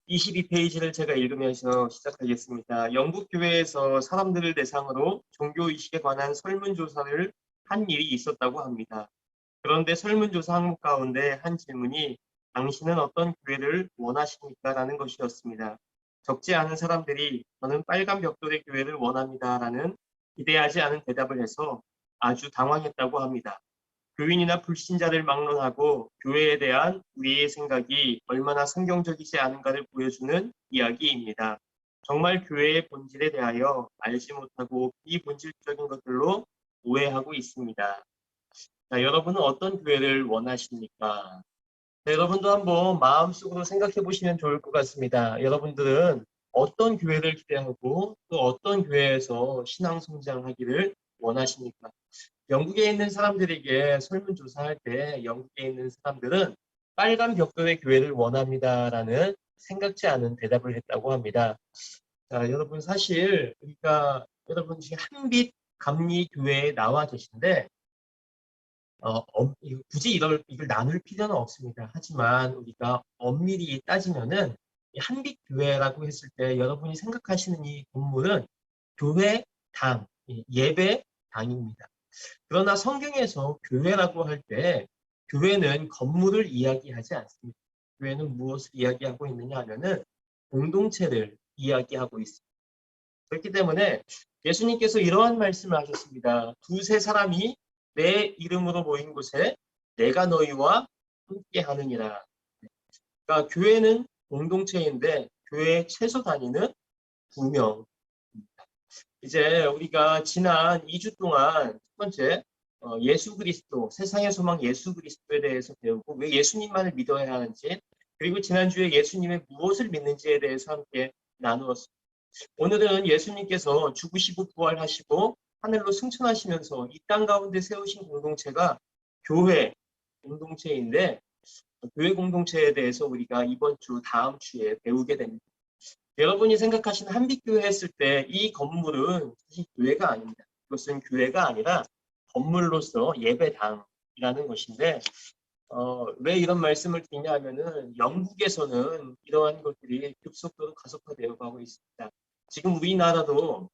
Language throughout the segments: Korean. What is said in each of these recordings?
22페이지를 제가 읽으면서 시작하겠습니다. 영국 교회에서 사람들을 대상으로 종교의식에 관한 설문조사를 한 일이 있었다고 합니다. 그런데 설문조사 항목 가운데 한 질문이 당신은 어떤 교회를 원하십니까? 라는 것이었습니다. 적지 않은 사람들이 저는 빨간 벽돌의 교회를 원합니다. 라는 기대하지 않은 대답을 해서 아주 당황했다고 합니다. 교인이나 불신자를 막론하고 교회에 대한 우리의 생각이 얼마나 성경적이지 않은가를 보여주는 이야기입니다. 정말 교회의 본질에 대하여 알지 못하고 비본질적인 것들로 오해하고 있습니다. 자, 여러분은 어떤 교회를 원하십니까? 자, 여러분도 한번 마음속으로 생각해 보시면 좋을 것 같습니다. 여러분들은 어떤 교회를 기대하고 또 어떤 교회에서 신앙 성장하기를 원하십니까? 영국에 있는 사람들에게 설문조사할 때 영국에 있는 사람들은 빨간 벽돌의 교회를 원합니다라는 생각지 않은 대답을 했다고 합니다. 자, 여러분 사실 우리가 여러분 지금 한빛 감리 교회에 나와 계신데 굳이 이걸 나눌 필요는 없습니다. 하지만 우리가 엄밀히 따지면은 이 한빛 교회라고 했을 때 여러분이 생각하시는 이 건물은 교회당, 예배당입니다. 그러나 성경에서 교회라고 할 때 교회는 건물을 이야기하지 않습니다. 교회는 무엇을 이야기하고 있느냐 하면은 공동체를 이야기하고 있습니다. 그렇기 때문에 예수님께서 이러한 말씀을 하셨습니다. 두세 사람이 내 이름으로 모인 곳에 내가 너희와 함께 하느니라. 그러니까 교회는 공동체인데 교회 최소 단위는 2명. 이제 우리가 지난 2주 동안 첫 번째 예수 그리스도, 세상의 소망 예수 그리스도에 대해서 배우고 왜 예수님만을 믿어야 하는지, 그리고 지난주에 예수님의 무엇을 믿는지에 대해서 함께 나누었습니다. 오늘은 예수님께서 죽으시고 부활하시고 하늘로 승천하시면서 이 땅 가운데 세우신 공동체가 교회 공동체인데, 교회 공동체에 대해서 우리가 이번 주 다음 주에 배우게 됩니다. 여러분이 생각하시는 한빛교회 했을 때 이 건물은 사실 교회가 아닙니다. 그것은 교회가 아니라 건물로서 예배당이라는 것인데, 왜 이런 말씀을 드리냐 하면은 영국에서는 이러한 것들이 급속도로 가속화되어 가고 있습니다. 지금 우리나라도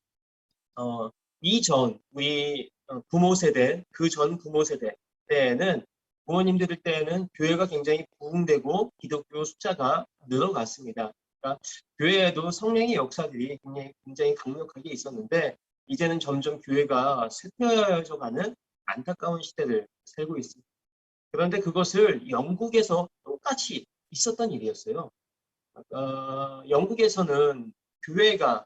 이전 우리 부모 세대, 그 전 부모 세대 때에는 부모님들 때에는 교회가 굉장히 부흥되고 기독교 숫자가 늘어갔습니다. 그러니까 교회에도 성령의 역사들이 굉장히 강력하게 있었는데 이제는 점점 교회가 쇠퇴해져 가는 안타까운 시대를 살고 있습니다. 그런데 그것을 영국에서 똑같이 있었던 일이었어요. 영국에서는 교회가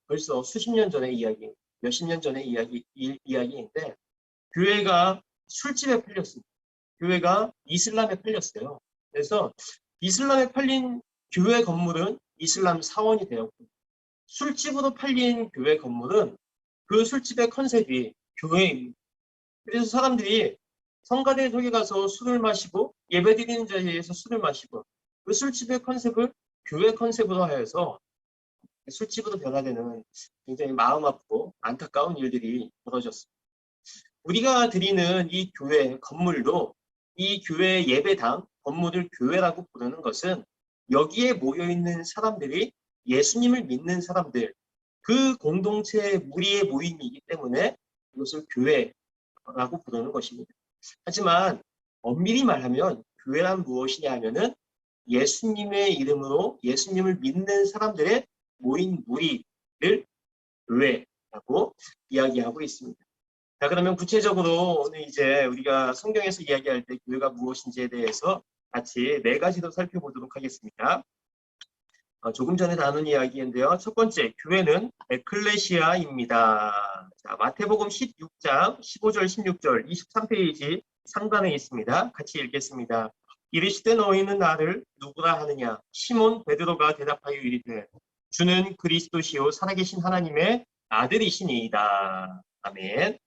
벌써 수십 년 전의 이야기, 몇십 년 전의 이야기인데 교회가 술집에 팔렸습니다. 교회가 이슬람에 팔렸어요. 그래서 이슬람에 팔린 교회 건물은 이슬람 사원이 되었고, 술집으로 팔린 교회 건물은 그 술집의 컨셉이 교회입니다. 그래서 사람들이 성가대 속에 가서 술을 마시고 예배드리는 자리에서 술을 마시고 그 술집의 컨셉을 교회 컨셉으로 하여서 술집으로 변화되는 굉장히 마음 아프고 안타까운 일들이 벌어졌습니다. 우리가 드리는 이 교회 건물도 이 교회 예배당 건물을 교회라고 부르는 것은 여기에 모여있는 사람들이 예수님을 믿는 사람들, 그 공동체의 무리의 모임이기 때문에 이것을 교회라고 부르는 것입니다. 하지만 엄밀히 말하면 교회란 무엇이냐 하면은 예수님의 이름으로 예수님을 믿는 사람들의 모인 무리를 교회라고 이야기하고 있습니다. 자, 그러면 구체적으로 오늘 이제 우리가 성경에서 이야기할 때 교회가 무엇인지에 대해서 같이 4가지로 살펴보도록 하겠습니다. 조금 전에 나눈 이야기인데요. 첫 번째, 교회는 에클레시아입니다. 자, 마태복음 16장 15절 16절 23페이지 상단에 있습니다. 같이 읽겠습니다. 이르시되 너희는 나를 누구라 하느냐? 시몬 베드로가 대답하여 이르되 주는 그리스도시요 살아계신 하나님의 아들이시니이다. 아멘.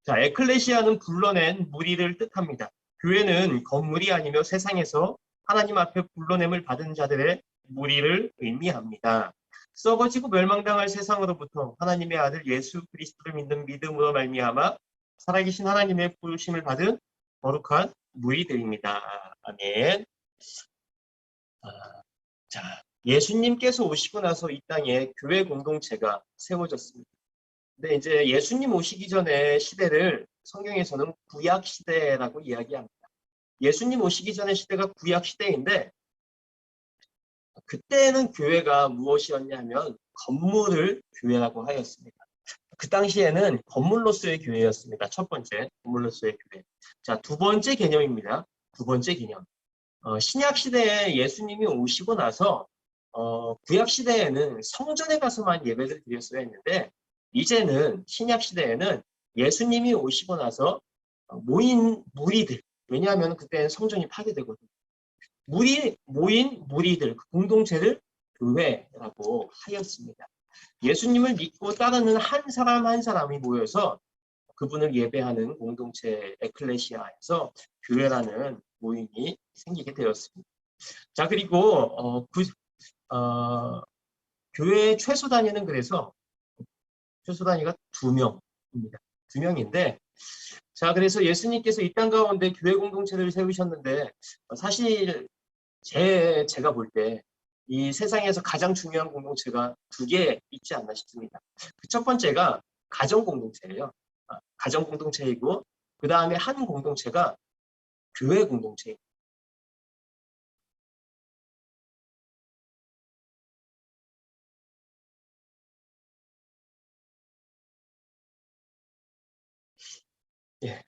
자, 에클레시아는 불러낸 무리를 뜻합니다. 교회는 건물이 아니며 세상에서 하나님 앞에 불러냄을 받은 자들의 무리를 의미합니다. 썩어지고 멸망당할 세상으로부터 하나님의 아들 예수 그리스도를 믿는 믿음으로 말미암아 살아계신 하나님의 부르심을 받은 거룩한 무리들입니다. 아멘. 자, 예수님께서 오시고 나서 이 땅에 교회 공동체가 세워졌습니다. 근데 이제 예수님 오시기 전에 시대를 성경에서는 구약 시대라고 이야기합니다. 예수님 오시기 전의 시대가 구약 시대인데 그때는 교회가 무엇이었냐면 건물을 교회라고 하였습니다. 그 당시에는 건물로서의 교회였습니다. 첫 번째, 건물로서의 교회. 자, 두 번째 개념입니다. 두 번째 개념. 신약 시대에 예수님이 오시고 나서 구약 시대에는 성전에 가서만 예배를 드렸어야 했는데 이제는 신약 시대에는 예수님이 오시고 나서 모인 무리들, 왜냐하면 그때는 성전이 파괴되거든요. 모인 무리들, 그 공동체를 교회라고 하였습니다. 예수님을 믿고 따르는 한 사람 한 사람이 모여서 그분을 예배하는 공동체 에클레시아에서 교회라는 모임이 생기게 되었습니다. 자, 그리고 교회 최소 단위는 그래서 최소 단위가 2명입니다. 2명인데 자, 그래서 예수님께서 이 땅 가운데 교회 공동체를 세우셨는데 사실 제가 볼 때 이 세상에서 가장 중요한 공동체가 2개 있지 않나 싶습니다. 그 첫 번째가 가정 공동체예요. 가정 공동체이고 그 다음에 한 공동체가 교회 공동체입니다. 예.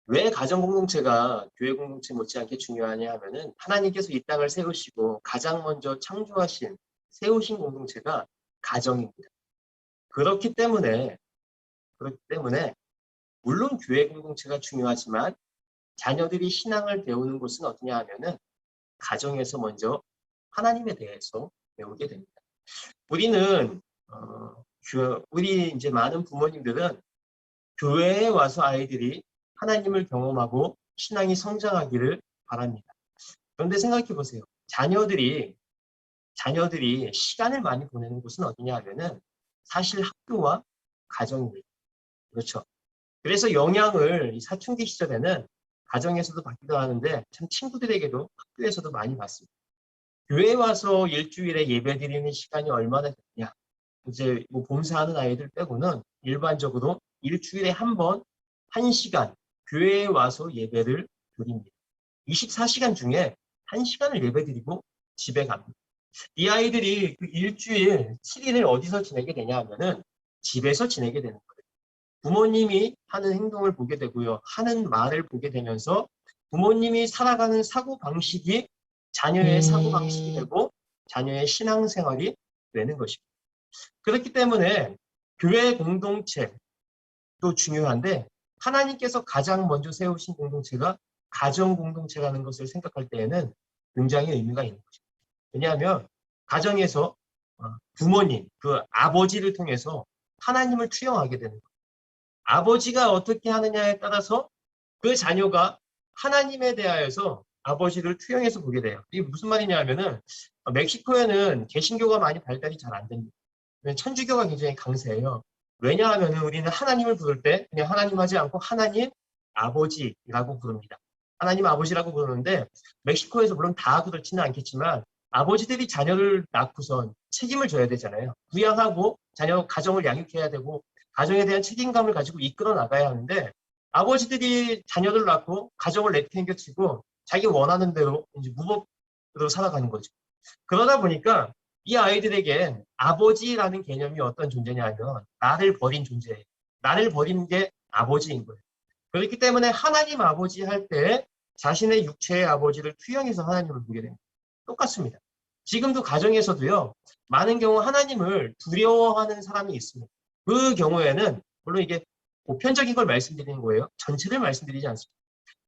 왜 가정 공동체가 교회 공동체 못지않게 중요하냐 하면은 하나님께서 이 땅을 세우시고 가장 먼저 창조하신 세우신 공동체가 가정입니다. 그렇기 때문에 물론 교회 공동체가 중요하지만 자녀들이 신앙을 배우는 곳은 어디냐 하면은 가정에서 먼저 하나님에 대해서 배우게 됩니다. 우리는 우리 이제 많은 부모님들은 교회에 와서 아이들이 하나님을 경험하고 신앙이 성장하기를 바랍니다. 그런데 생각해 보세요. 자녀들이 시간을 많이 보내는 곳은 어디냐 하면은 사실 학교와 가정입니다. 그렇죠. 그래서 영향을 사춘기 시절에는 가정에서도 받기도 하는데 참 친구들에게도 학교에서도 많이 받습니다. 교회에 와서 일주일에 예배 드리는 시간이 얼마나 되냐. 이제 뭐 봉사하는 아이들 빼고는 일반적으로 일주일에 한 번, 1시간 교회에 와서 예배를 드립니다. 24시간 중에 1시간을 예배 드리고 집에 갑니다. 이 아이들이 그 일주일 7일을 어디서 지내게 되냐 하면은 집에서 지내게 되는 거예요. 부모님이 하는 행동을 보게 되고요. 하는 말을 보게 되면서 부모님이 살아가는 사고방식이 자녀의 사고방식이 되고 자녀의 신앙생활이 되는 것입니다. 그렇기 때문에 교회 공동체도 중요한데 하나님께서 가장 먼저 세우신 공동체가 가정 공동체라는 것을 생각할 때에는 굉장히 의미가 있는 것입니다. 왜냐하면 가정에서 부모님, 그 아버지를 통해서 하나님을 투영하게 되는 거예요. 아버지가 어떻게 하느냐에 따라서 그 자녀가 하나님에 대하여서 아버지를 투영해서 보게 돼요. 이게 무슨 말이냐 하면은 멕시코에는 개신교가 많이 발달이 잘 안 됩니다. 천주교가 굉장히 강세예요. 왜냐하면 우리는 하나님을 부를 때 그냥 하나님 하지 않고 하나님 아버지라고 부릅니다. 하나님 아버지라고 부르는데 멕시코에서 물론 다 그렇지는 않겠지만 아버지들이 자녀를 낳고선 책임을 져야 되잖아요. 부양하고 자녀 가정을 양육해야 되고 가정에 대한 책임감을 가지고 이끌어 나가야 하는데 아버지들이 자녀를 낳고 가정을 내팽개치고 자기 원하는 대로 이제 무법으로 살아가는 거죠. 그러다 보니까 이 아이들에게 아버지라는 개념이 어떤 존재냐 하면 나를 버린 존재예요. 나를 버린 게 아버지인 거예요. 그렇기 때문에 하나님 아버지 할 때 자신의 육체의 아버지를 투영해서 하나님을 보게 됩니다. 똑같습니다. 지금도 가정에서도요. 많은 경우 하나님을 두려워하는 사람이 있습니다. 그 경우에는 물론 이게 보편적인 걸 말씀드리는 거예요. 전체를 말씀드리지 않습니다.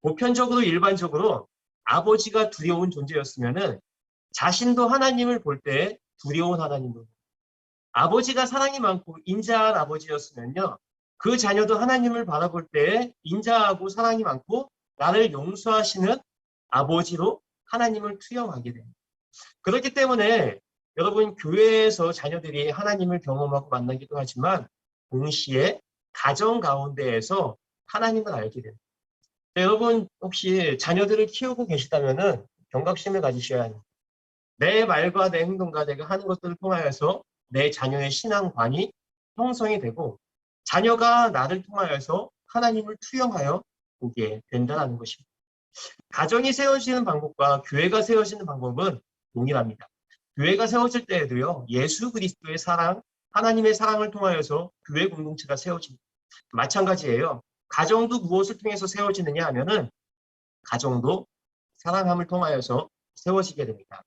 보편적으로 일반적으로 아버지가 두려운 존재였으면은 자신도 하나님을 볼 때 두려운 하나님을 아버지가 사랑이 많고 인자한 아버지였으면요. 그 자녀도 하나님을 바라볼 때 인자하고 사랑이 많고 나를 용서하시는 아버지로 하나님을 투영하게 됩니다. 그렇기 때문에 여러분 교회에서 자녀들이 하나님을 경험하고 만나기도 하지만 동시에 가정 가운데에서 하나님을 알게 됩니다. 여러분 혹시 자녀들을 키우고 계시다면은 경각심을 가지셔야 합니다. 내 말과 내 행동과 내가 하는 것들을 통하여서 내 자녀의 신앙관이 형성이 되고 자녀가 나를 통하여서 하나님을 투영하여 보게 된다는 것입니다. 가정이 세워지는 방법과 교회가 세워지는 방법은 동일합니다. 교회가 세워질 때에도요, 예수 그리스도의 사랑, 하나님의 사랑을 통하여서 교회 공동체가 세워집니다. 마찬가지예요. 가정도 무엇을 통해서 세워지느냐 하면은 가정도 사랑함을 통하여서 세워지게 됩니다.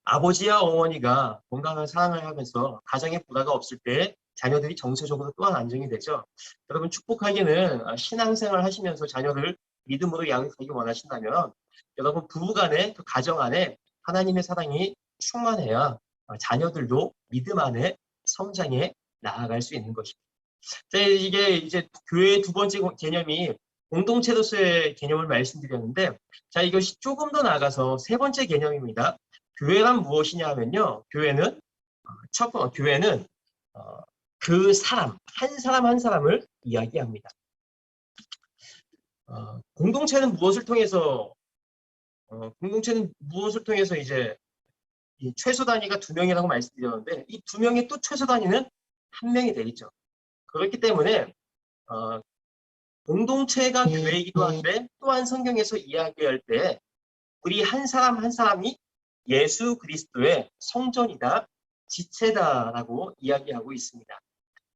아버지와 어머니가 건강한 사랑을 하면서 가정에 불화가 없을 때 자녀들이 정서적으로 또한 안정이 되죠. 여러분 축복하기는 신앙생활 하시면서 자녀를 믿음으로 양육하기 원하신다면 여러분 부부 간에 그 가정 안에 하나님의 사랑이 충만해야 자녀들도 믿음 안에 성장해 나아갈 수 있는 것입니다. 자, 이게 이제 교회의 두 번째 개념이 공동체로서의 개념을 말씀드렸는데, 자, 이것이 조금 더 나아가서 세 번째 개념입니다. 교회란 무엇이냐 하면요, 교회는 교회는 그 사람 한 사람을 이야기합니다. 공동체는 무엇을 통해서 이제 이 최소 단위가 2명이라고 말씀드렸는데 이 2명의 또 최소 단위는 1명이 되겠죠. 그렇기 때문에 공동체가 교회이기도 한데 또한 성경에서 이야기할 때 우리 한 사람 한 사람이 예수 그리스도의 성전이다, 지체다라고 이야기하고 있습니다.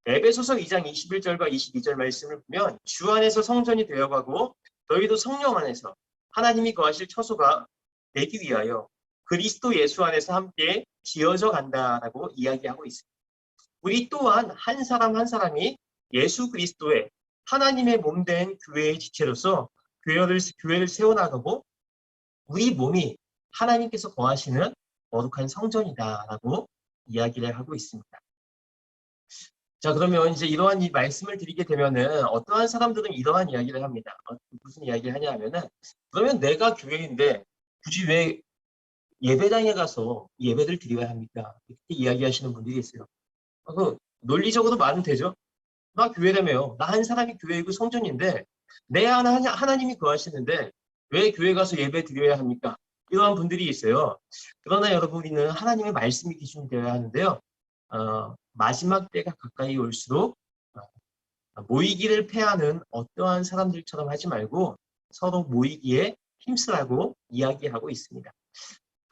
에베소서 2장 21절과 22절 말씀을 보면 주 안에서 성전이 되어가고 너희도 성령 안에서 하나님이 거하실 처소가 되기 위하여 그리스도 예수 안에서 함께 지어져 간다라고 이야기하고 있습니다. 우리 또한 한 사람 한 사람이 예수 그리스도의 하나님의 몸된 교회의 지체로서 교회를 세워나가고 우리 몸이 하나님께서 거하시는 거룩한 성전이다라고 이야기를 하고 있습니다. 자, 그러면 이제 이러한 이 말씀을 드리게 되면은 어떠한 사람들은 이러한 이야기를 합니다. 무슨 이야기를 하냐 하면은 그러면 내가 교회인데 굳이 왜 예배당에 가서 예배를 드려야 합니까? 이렇게 이야기하시는 분들이 있어요. 그 논리적으로 말은 되죠. 나 교회라며요. 나 한 사람이 교회이고 성전인데 내 안에 하나님이 거하시는데 왜 교회 가서 예배 드려야 합니까? 이러한 분들이 있어요. 그러나 여러분 우리는 하나님의 말씀이 기준이 되어야 하는데요. 마지막 때가 가까이 올수록 모이기를 패하는 어떠한 사람들처럼 하지 말고 서로 모이기에 힘쓰라고 이야기하고 있습니다.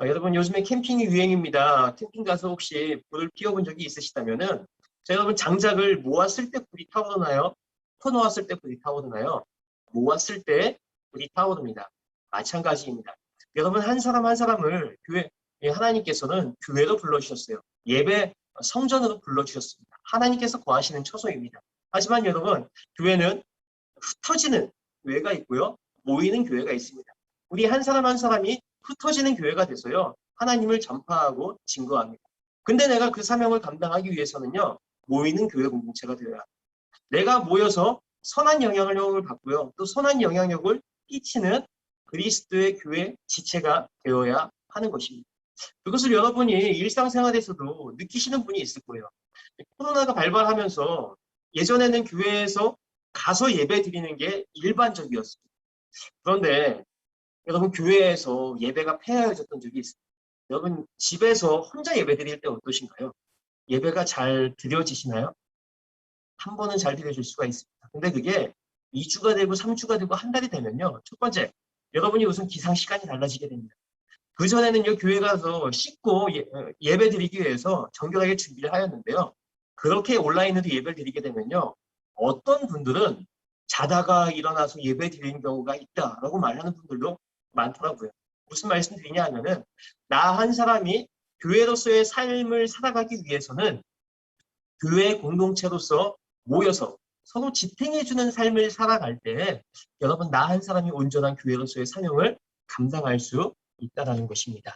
여러분 요즘에 캠핑이 유행입니다. 캠핑 가서 혹시 불을 피워본 적이 있으시다면은 여러분 장작을 모았을 때 불이 타오르나요? 퍼놓았을 때 불이 타오르나요? 모았을 때 불이 타오릅니다. 마찬가지입니다. 여러분 한 사람 한 사람을 하나님께서는 교회로 불러주셨어요. 예배 성전으로 불러주셨습니다. 하나님께서 거하시는 처소입니다. 하지만 여러분 교회는 흩어지는 교회가 있고요. 모이는 교회가 있습니다. 우리 한 사람 한 사람이 흩어지는 교회가 돼서요. 하나님을 전파하고 증거합니다. 근데 내가 그 사명을 감당하기 위해서는요. 모이는 교회 공동체가 되어야 합니다. 내가 모여서 선한 영향력을 받고요. 또 선한 영향력을 끼치는 그리스도의 교회 지체가 되어야 하는 것입니다. 그것을 여러분이 일상생활에서도 느끼시는 분이 있을 거예요. 코로나가 발발하면서 예전에는 교회에서 가서 예배 드리는 게 일반적이었습니다. 그런데 여러분 교회에서 예배가 폐하여졌던 적이 있습니다. 여러분 집에서 혼자 예배 드릴 때 어떠신가요? 예배가 잘 드려지시나요? 한 번은 잘 드려질 수가 있습니다. 근데 그게 2주가 되고 3주가 되고 한 달이 되면요. 첫 번째, 여러분이 우선 기상 시간이 달라지게 됩니다. 그전에는요, 교회 가서 씻고 예배 드리기 위해서 정결하게 준비를 하였는데요. 그렇게 온라인으로 예배를 드리게 되면요. 어떤 분들은 자다가 일어나서 예배 드리는 경우가 있다라고 말하는 분들도 많더라고요. 무슨 말씀 드리냐 하면은 나 한 사람이 교회로서의 삶을 살아가기 위해서는 교회 공동체로서 모여서 서로 지탱해주는 삶을 살아갈 때 여러분 나 한 사람이 온전한 교회로서의 사명을 감당할 수 있다는 것입니다.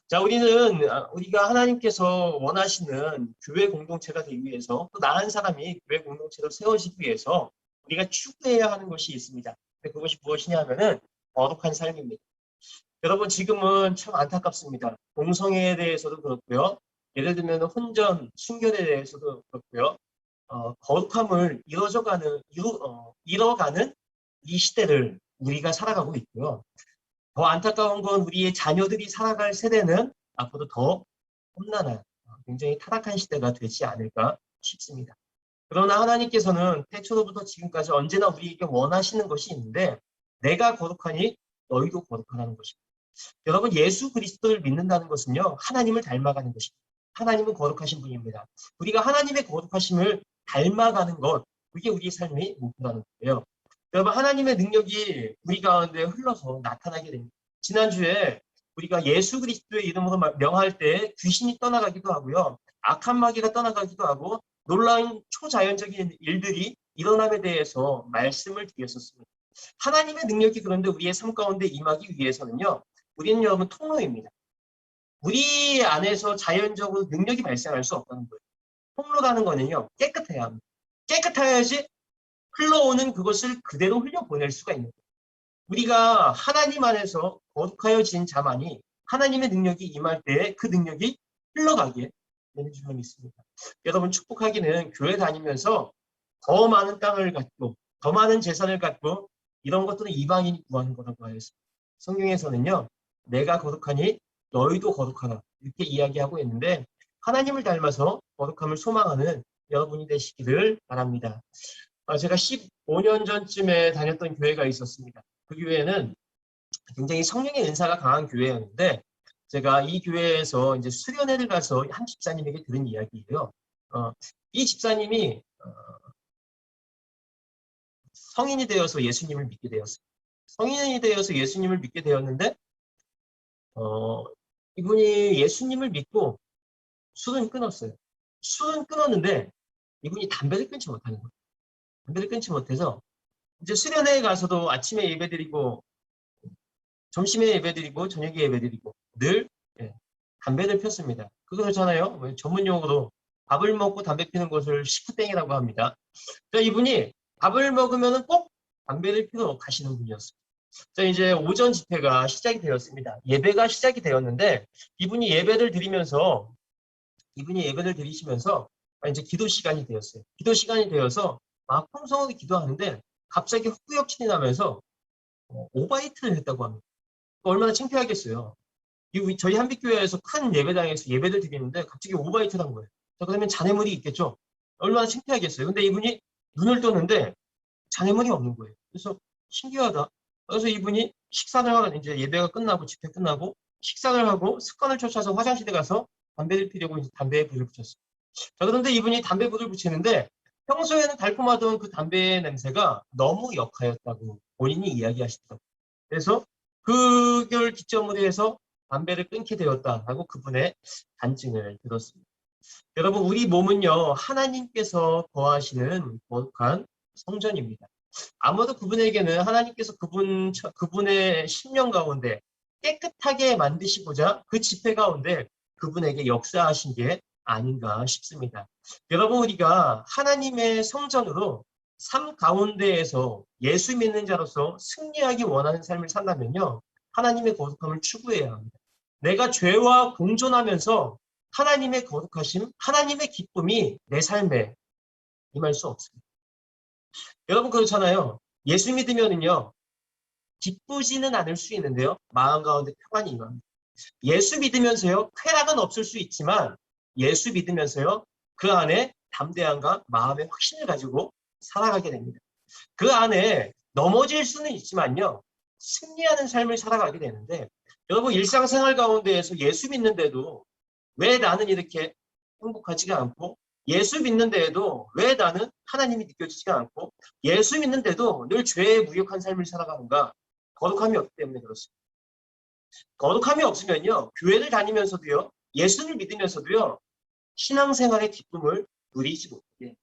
자, 우리가 하나님께서 원하시는 교회 공동체가 되기 위해서 또 나 한 사람이 교회 공동체로 세워지기 위해서 우리가 추구해야 하는 것이 있습니다. 그것이 무엇이냐 하면은 거룩한 삶입니다. 여러분 지금은 참 안타깝습니다. 동성애에 대해서도 그렇고요. 예를 들면 혼전, 순결에 대해서도 그렇고요. 거룩함을 잃어가는 이 시대를 우리가 살아가고 있고요. 더 안타까운 건 우리의 자녀들이 살아갈 세대는 앞으로 더 험난한 굉장히 타락한 시대가 되지 않을까 싶습니다. 그러나 하나님께서는 태초로부터 지금까지 언제나 우리에게 원하시는 것이 있는데 내가 거룩하니 너희도 거룩하라는 것입니다. 여러분 예수 그리스도를 믿는다는 것은요. 하나님을 닮아가는 것입니다. 하나님은 거룩하신 분입니다. 우리가 하나님의 거룩하심을 닮아가는 것 그게 우리의 삶의 목표라는 거예요. 여러분 하나님의 능력이 우리 가운데 흘러서 나타나게 됩니다. 지난주에 우리가 예수 그리스도의 이름으로 명할 때 귀신이 떠나가기도 하고요. 악한 마귀가 떠나가기도 하고 놀라운 초자연적인 일들이 일어남에 대해서 말씀을 드렸었습니다. 하나님의 능력이 그런데 우리의 삶 가운데 임하기 위해서는요. 우리는 여러분 통로입니다. 우리 안에서 자연적으로 능력이 발생할 수 없다는 거예요. 통로라는 거는요. 깨끗해야 합니다. 깨끗해야지 흘러오는 그것을 그대로 흘려보낼 수가 있는 거예요. 우리가 하나님 안에서 거룩하여진 자만이 하나님의 능력이 임할 때 그 능력이 흘러가게 되는 줄로 믿습니다. 여러분 축복하기는 교회 다니면서 더 많은 땅을 갖고 더 많은 재산을 갖고 이런 것들은 이방인이 구하는 거라고 하였습니다. 성경에서는요. 내가 거룩하니 너희도 거룩하라 이렇게 이야기하고 있는데 하나님을 닮아서 거룩함을 소망하는 여러분이 되시기를 바랍니다. 제가 15년 전쯤에 다녔던 교회가 있었습니다. 그 교회는 굉장히 성령의 은사가 강한 교회였는데 제가 이 교회에서 이제 수련회를 가서 한 집사님에게 들은 이야기예요. 이 집사님이 성인이 되어서 예수님을 믿게 되었어요. 성인이 되어서 예수님을 믿게 되었는데 이분이 예수님을 믿고 술은 끊었어요. 술은 끊었는데 이분이 담배를 끊지 못하는 거예요. 담배를 끊지 못해서 이제 수련회에 가서도 아침에 예배드리고 점심에 예배드리고 저녁에 예배드리고 늘 담배를 폈습니다. 그렇잖아요. 전문 용어로 밥을 먹고 담배 피는 것을 식후땡이라고 합니다. 그러니까 이분이 밥을 먹으면 꼭 담배를 피러 가시는 분이었어요. 자, 이제 오전 집회가 시작이 되었습니다. 예배가 시작이 되었는데 이분이 예배를 드리시면서 이제 기도 시간이 되었어요. 기도 시간이 되어서 막 풍성하게 기도하는데 갑자기 헛구역질이 나면서 오바이트를 했다고 합니다. 얼마나 창피하겠어요. 저희 한빛교회에서 큰 예배당에서 예배를 드리는데 갑자기 오바이트를 한 거예요. 자, 그러면 잔해물이 있겠죠? 얼마나 창피하겠어요. 근데 이분이 눈을 떴는데 잔해물이 없는 거예요. 그래서 신기하다. 그래서 이분이 식사를 하고 이제 예배가 끝나고 집회 끝나고 식사를 하고 습관을 쫓아서 화장실에 가서 담배를 피려고 이제 담배에 불을 붙였어요. 자, 그런데 이분이 담배에 불을 붙이는데 평소에는 달콤하던 그 담배의 냄새가 너무 역하였다고 본인이 이야기하시더라고요. 그래서 그걸 기점으로 해서 담배를 끊게 되었다라고 그분의 간증을 들었습니다. 여러분 우리 몸은요 하나님께서 거하시는 거룩한 성전입니다. 아마도 그분에게는 하나님께서 그분의 심령 가운데 깨끗하게 만드시고자 그 집회 가운데 그분에게 역사하신 게 아닌가 싶습니다. 여러분 우리가 하나님의 성전으로 삶 가운데에서 예수 믿는 자로서 승리하기 원하는 삶을 산다면요. 하나님의 거룩함을 추구해야 합니다. 내가 죄와 공존하면서 하나님의 거룩하심, 하나님의 기쁨이 내 삶에 임할 수 없습니다. 여러분 그렇잖아요. 예수 믿으면은요. 기쁘지는 않을 수 있는데요. 마음 가운데 평안이 임합니다. 예수 믿으면서요. 쾌락은 없을 수 있지만 예수 믿으면서요. 그 안에 담대함과 마음의 확신을 가지고 살아가게 됩니다. 그 안에 넘어질 수는 있지만요. 승리하는 삶을 살아가게 되는데 여러분 일상생활 가운데에서 예수 믿는데도 왜 나는 이렇게 행복하지가 않고 예수 믿는데에도 왜 나는 하나님이 느껴지지가 않고 예수 믿는데도 늘 죄에 무역한 삶을 살아가는가? 거룩함이 없기 때문에 그렇습니다. 거룩함이 없으면요. 교회를 다니면서도요. 예수를 믿으면서도요. 신앙생활의 기쁨을 누리지 못하게.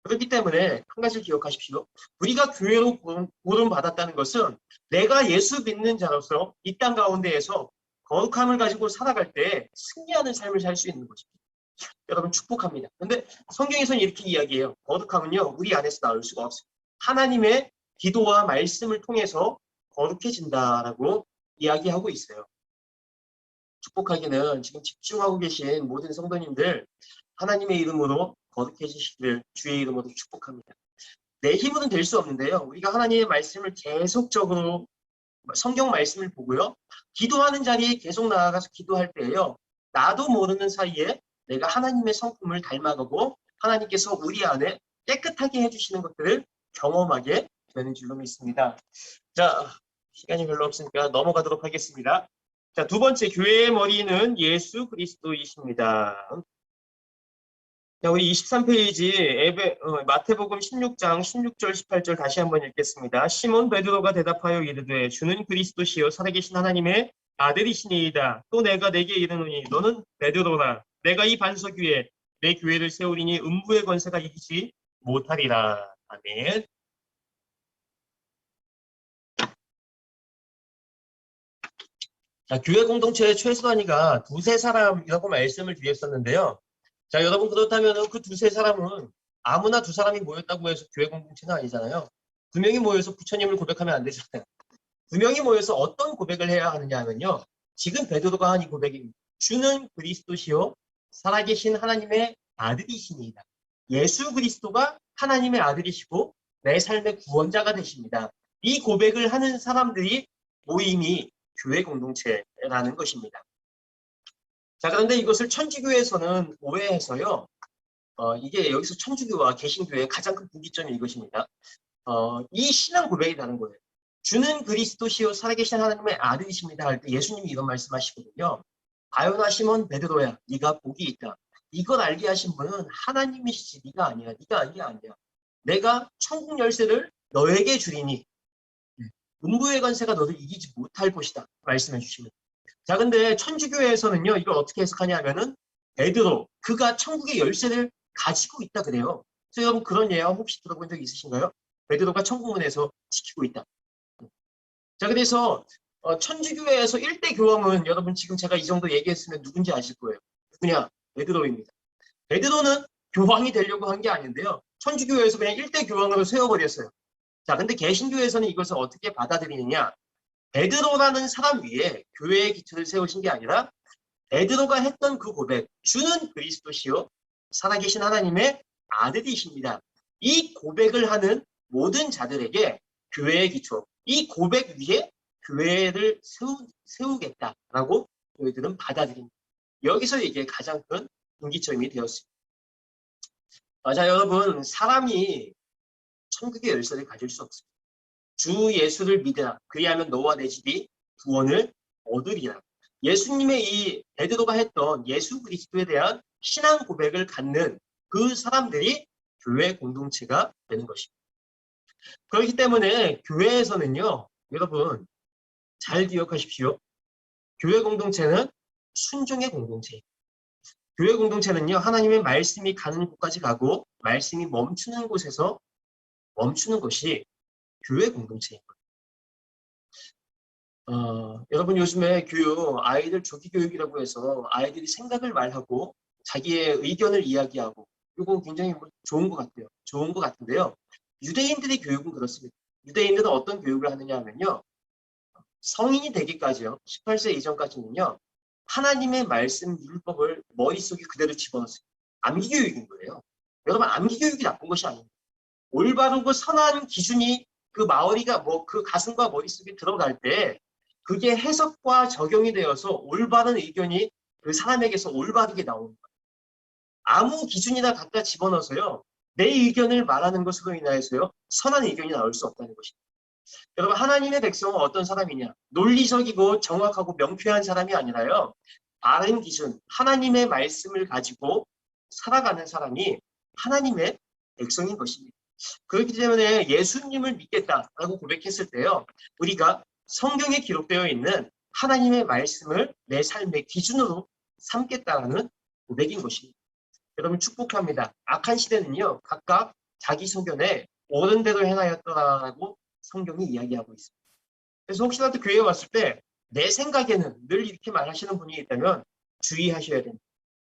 그렇기 때문에 한 가지를 기억하십시오. 우리가 교회로 부름받았다는 것은 내가 예수 믿는 자로서 이 땅 가운데에서 거룩함을 가지고 살아갈 때 승리하는 삶을 살 수 있는 것입니다. 여러분 축복합니다. 그런데 성경에서는 이렇게 이야기해요. 거룩함은요. 우리 안에서 나올 수가 없어요. 하나님의 기도와 말씀을 통해서 거룩해진다라고 이야기하고 있어요. 축복하기는 지금 집중하고 계신 모든 성도님들 하나님의 이름으로 거룩해지시기를 주의 이름으로 축복합니다. 내 힘으로는 될 수 없는데요. 우리가 하나님의 말씀을 계속적으로 성경 말씀을 보고요. 기도하는 자리에 계속 나아가서 기도할 때에요. 나도 모르는 사이에 내가 하나님의 성품을 닮아가고 하나님께서 우리 안에 깨끗하게 해주시는 것들을 경험하게 되는 줄로 믿습니다. 자, 시간이 별로 없으니까 넘어가도록 하겠습니다. 자, 두 번째, 교회의 머리는 예수 그리스도이십니다. 자, 우리 23페이지 마태복음 16장 16절 18절 다시 한번 읽겠습니다. 시몬 베드로가 대답하여 이르되 주는 그리스도시요 살아계신 하나님의 아들이시니이다. 또 내가 내게 이르노니 너는 베드로라. 내가 이 반석 위에 내 교회를 세우리니 음부의 권세가 이기지 못하리라. 아멘. 자, 교회 공동체의 최소 단위가 두세 사람이라고 말씀을 드렸었는데요. 자, 여러분 그렇다면 그 두세 사람은 아무나 두 사람이 모였다고 해서 교회 공동체는 아니잖아요. 두 명이 모여서 부처님을 고백하면 안 되잖아요. 두 명이 모여서 어떤 고백을 해야 하느냐 하면요. 지금 베드로가 한 이 고백입니다. 주는 그리스도시요 살아계신 하나님의 아들이시니이다. 예수 그리스도가 하나님의 아들이시고 내 삶의 구원자가 되십니다. 이 고백을 하는 사람들이 모임이 교회 공동체라는 것입니다. 자, 그런데 이것을 천주교에서는 오해해서요. 이게 여기서 천주교와 개신교의 가장 큰 분기점이 이것입니다. 이 신앙 고백이 다른 거예요. 주는 그리스도시요 살아계신 하나님의 아들이십니다 할 때 예수님이 이런 말씀하시거든요. 바요나 시몬 베드로야, 네가 복이 있다. 이걸 알게 하신 분은 하나님이시지 네가 아니야. 네가 아니야. 내가 천국 열쇠를 너에게 주리니 음부의 권세가 너를 이기지 못할 것이다. 말씀해 주십니다. 자, 근데 천주교에서는요, 이걸 어떻게 해석하냐면은 베드로, 그가 천국의 열쇠를 가지고 있다 그래요. 그래서 여러분 그런 예화 혹시 들어본 적 있으신가요? 베드로가 천국문에서 지키고 있다. 자, 그래서 천주교에서 1대 교황은 여러분 지금 제가 이 정도 얘기했으면 누군지 아실 거예요. 누구냐? 베드로입니다. 베드로는 교황이 되려고 한 게 아닌데요. 천주교에서 그냥 1대 교황으로 세워버렸어요. 자, 근데 개신교에서는 이것을 어떻게 받아들이느냐? 베드로라는 사람 위에 교회의 기초를 세우신 게 아니라 베드로가 했던 그 고백, 주는 그리스도시요 살아계신 하나님의 아들이십니다. 이 고백을 하는 모든 자들에게 교회의 기초, 이 고백 위에 교회를 세우겠다라고 교회들은 받아들입니다. 여기서 이게 가장 큰 분기점이 되었습니다. 자, 여러분, 사람이 천국의 열쇠를 가질 수 없습니다. 주 예수를 믿으라. 그리하면 너와 내 집이 구원을 얻으리라. 예수님의 이 베드로가 했던 예수 그리스도에 대한 신앙 고백을 갖는 그 사람들이 교회 공동체가 되는 것입니다. 그렇기 때문에 교회에서는요, 여러분 잘 기억하십시오. 교회 공동체는 순종의 공동체입니다. 교회 공동체는요, 하나님의 말씀이 가는 곳까지 가고 말씀이 멈추는 곳에서 멈추는 것이 교회 공동체인 거예요. 여러분 요즘에 교육, 아이들 조기 교육이라고 해서 아이들이 생각을 말하고 자기의 의견을 이야기하고 이건 굉장히 좋은 것 같아요. 좋은 것 같은데요. 유대인들의 교육은 그렇습니다. 유대인들은 어떤 교육을 하느냐 하면요. 성인이 되기까지요. 18세 이전까지는요. 하나님의 말씀 율법을 머릿속에 그대로 집어넣었어요. 암기 교육인 거예요. 여러분 암기 교육이 나쁜 것이 아닙니다. 올바르고 선한 기준이 그 마어리가 그 가슴과 머릿속에 들어갈 때 그게 해석과 적용이 되어서 올바른 의견이 그 사람에게서 올바르게 나오는 거예요. 아무 기준이나 갖다 집어넣어서요. 내 의견을 말하는 것으로 인하여서요. 선한 의견이 나올 수 없다는 것입니다. 여러분 하나님의 백성은 어떤 사람이냐? 논리적이고 정확하고 명쾌한 사람이 아니라요. 바른 기준, 하나님의 말씀을 가지고 살아가는 사람이 하나님의 백성인 것입니다. 그렇기 때문에 예수님을 믿겠다라고 고백했을 때요. 우리가 성경에 기록되어 있는 하나님의 말씀을 내 삶의 기준으로 삼겠다라는 고백인 것입니다. 여러분 축복합니다. 악한 시대는요. 각각 자기 소견에 옳은 대로 행하였더라라고 성경이 이야기하고 있습니다. 그래서 혹시라도 교회에 왔을 때 내 생각에는 늘 이렇게 말하시는 분이 있다면 주의하셔야 됩니다.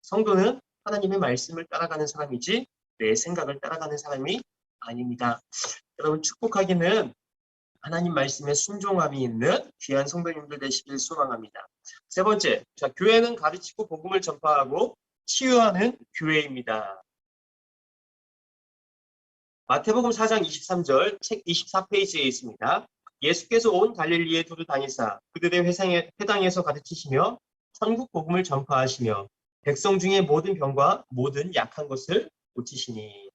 성도는 하나님의 말씀을 따라가는 사람이지 내 생각을 따라가는 사람이 아닙니다. 여러분 축복하기는 하나님 말씀에 순종함이 있는 귀한 성도님들 되시길 소망합니다. 세 번째, 자, 교회는 가르치고 복음을 전파하고 치유하는 교회입니다. 마태복음 4장 23절 책 24페이지에 있습니다. 예수께서 온 갈릴리에 두루 다니사 그들의 회당에서 가르치시며 천국 복음을 전파하시며 백성 중에 모든 병과 모든 약한 것을 고치시니.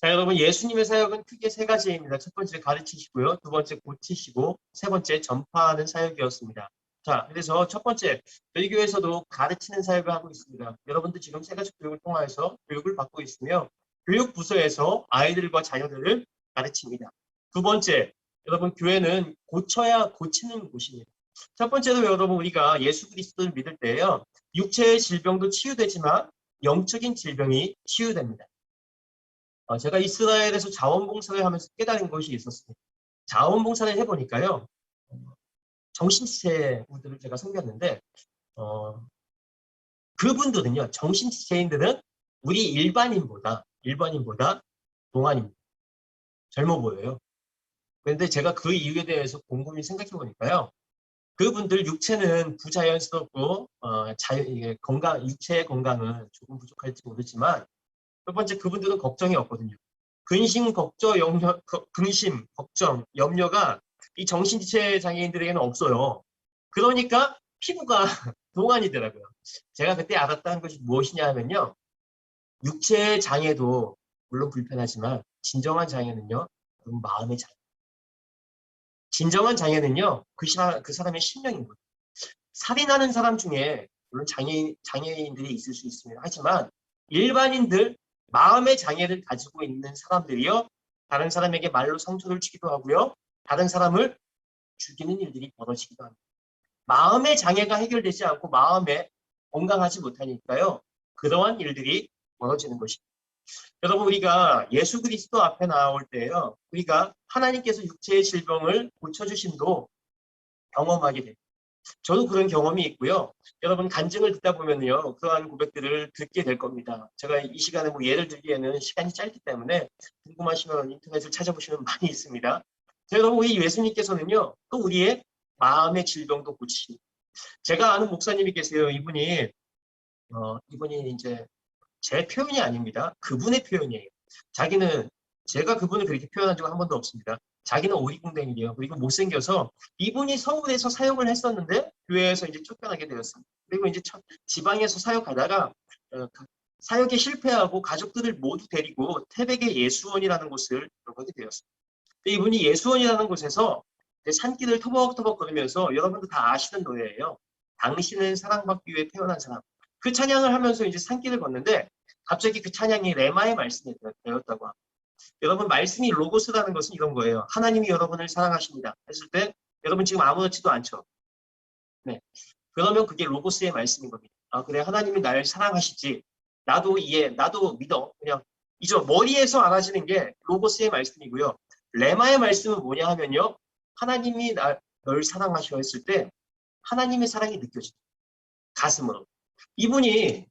자, 여러분, 예수님의 사역은 크게 세 가지입니다. 첫 번째 가르치시고요. 두 번째 고치시고 세 번째 전파하는 사역이었습니다. 자, 그래서 첫 번째, 저희 교회에서도 가르치는 사역을 하고 있습니다. 여러분들 지금 세 가지 교육을 통해서 교육을 받고 있으며 교육부서에서 아이들과 자녀들을 가르칩니다. 두 번째, 여러분 교회는 고쳐야 고치는 곳입니다. 첫 번째로 여러분 우리가 예수 그리스도를 믿을 때요, 육체의 질병도 치유되지만 영적인 질병이 치유됩니다. 제가 이스라엘에서 자원봉사를 하면서 깨달은 것이 있었습니다. 자원봉사를 해보니까요, 정신지체들을 제가 섬겼는데, 그분들은요, 정신지체인들은 우리 일반인보다 동안입니다. 젊어 보여요. 그런데 제가 그 이유에 대해서 곰곰이 생각해 보니까요, 그분들 육체는 부자연스럽고, 육체의 건강은 조금 부족할지 모르지만, 첫 번째 그분들은 걱정이 없거든요. 근심, 걱정, 염려가 이 정신지체 장애인들에게는 없어요. 그러니까 피부가 동안이더라고요. 제가 그때 알았다는 것이 무엇이냐 하면요. 육체의 장애도 물론 불편하지만 진정한 장애는요. 마음의 장애. 진정한 장애는요. 그 사람의 심령인 거예요. 살인하는 사람 중에 물론 장애인들이 있을 수 있습니다. 하지만 일반인들 마음의 장애를 가지고 있는 사람들이요. 다른 사람에게 말로 상처를 주기도 하고요. 다른 사람을 죽이는 일들이 벌어지기도 합니다. 마음의 장애가 해결되지 않고 마음에 건강하지 못하니까요. 그러한 일들이 벌어지는 것입니다. 여러분 우리가 예수 그리스도 앞에 나올 때요. 우리가 하나님께서 육체의 질병을 고쳐주심도 경험하게 됩니다. 저도 그런 경험이 있고요. 여러분 간증을 듣다 보면요. 그러한 고백들을 듣게 될 겁니다. 제가 이 시간에 뭐 예를 들기에는 시간이 짧기 때문에 궁금하시면 인터넷을 찾아보시면 많이 있습니다. 자, 여러분 우리 예수님께서는요. 또 우리의 마음의 질병도 고치십니다. 제가 아는 목사님이 계세요. 이분이 이제 제 표현이 아닙니다. 그분의 표현이에요. 제가 그분을 그렇게 표현한 적은 한 번도 없습니다. 자기는 오리궁뎅이래요. 그리고 못생겨서 이분이 서울에서 사역을 했었는데 교회에서 이제 쫓겨나게 되었습니다. 그리고 이제 지방에서 사역하다가 사역에 실패하고 가족들을 모두 데리고 태백의 예수원이라는 곳을 들어가게 되었습니다. 이분이 예수원이라는 곳에서 산길을 터벅터벅 걸으면서 여러분들 다 아시는 노래예요. 당신은 사랑받기 위해 태어난 사람. 그 찬양을 하면서 이제 산길을 걷는데 갑자기 그 찬양이 레마의 말씀이 되었다고 합니다. 여러분 말씀이 로고스라는 것은 이런 거예요. 하나님이 여러분을 사랑하십니다. 했을 때 여러분 지금 아무렇지도 않죠. 네. 그러면 그게 로고스의 말씀인 겁니다. 아 그래 하나님이 나를 사랑하시지. 나도 믿어. 그냥 이죠. 머리에서 알아지는 게 로고스의 말씀이고요. 레마의 말씀은 뭐냐 하면요. 하나님이 널 사랑하셔 했을 때 하나님의 사랑이 느껴집니다. 가슴으로. 이분이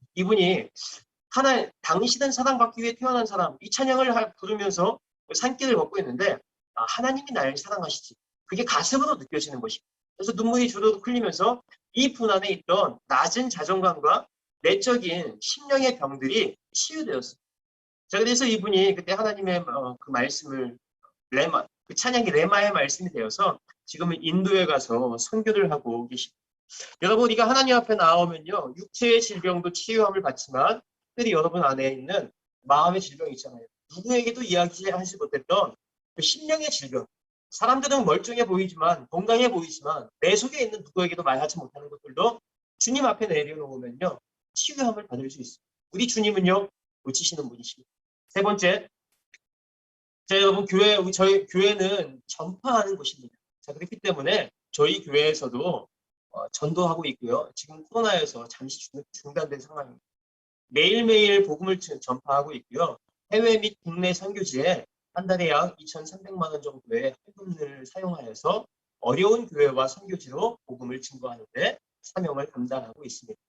당신은 사랑받기 위해 태어난 사람 이 찬양을 부르면서 산길을 걷고 있는데 하나님이 나를 사랑하시지. 그게 가슴으로 느껴지는 것입니다. 그래서 눈물이 주르륵 흘리면서 이 분 안에 있던 낮은 자존감과 내적인 심령의 병들이 치유되었습니다. 자, 그래서 이분이 그때 하나님의 그 말씀을 그 찬양이 레마의 말씀이 되어서 지금은 인도에 가서 선교를 하고 계십니다. 여러분 우리가 하나님 앞에 나오면요. 육체의 질병도 치유함을 받지만 특별히 여러분 안에 있는 마음의 질병이 있잖아요. 누구에게도 이야기하지 못했던 그 심령의 질병. 사람들은 멀쩡해 보이지만 건강해 보이지만 내 속에 있는 누구에게도 말하지 못하는 것들도 주님 앞에 내려놓으면요. 치유함을 받을 수 있습니다. 우리 주님은요. 고치시는 분이십니다. 세 번째. 자, 여러분 저희 교회는 전파하는 곳입니다. 자, 그렇기 때문에 저희 교회에서도 전도하고 있고요. 지금 코로나여서 잠시 중단된 상황입니다. 매일매일 복음을 전파하고 있고요. 해외 및 국내 선교지에 한 달에 약 2,300만 원 정도의 헌금을 사용하여서 어려운 교회와 선교지로 복음을 증거하는 데 사명을 감당하고 있습니다.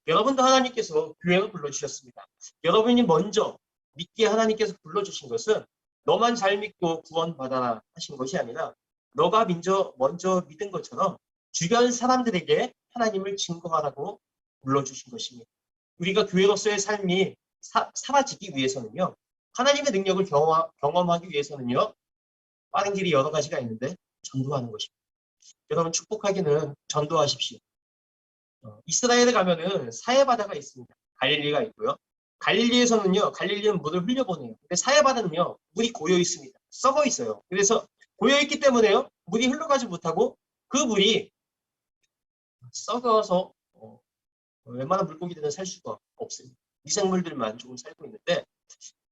여러분도 하나님께서 교회로 불러주셨습니다. 여러분이 먼저 믿기에 하나님께서 불러주신 것은 너만 잘 믿고 구원받아라 하신 것이 아니라 너가 먼저 믿은 것처럼 주변 사람들에게 하나님을 증거하라고 불러주신 것입니다. 우리가 교회로서의 삶이 사라지기 위해서는요. 하나님의 능력을 경험하기 위해서는요. 빠른 길이 여러 가지가 있는데 전도하는 것입니다. 여러분 축복하기는 전도하십시오. 이스라엘에 가면은 사해바다가 있습니다. 갈릴리가 있고요. 갈릴리는 물을 흘려보내요. 근데 사해바다는요, 물이 고여 있습니다. 썩어 있어요. 그래서 고여 있기 때문에요, 물이 흘러가지 못하고 그 물이 썩어서 웬만한 물고기들은 살 수가 없습니다. 미생물들만 조금 살고 있는데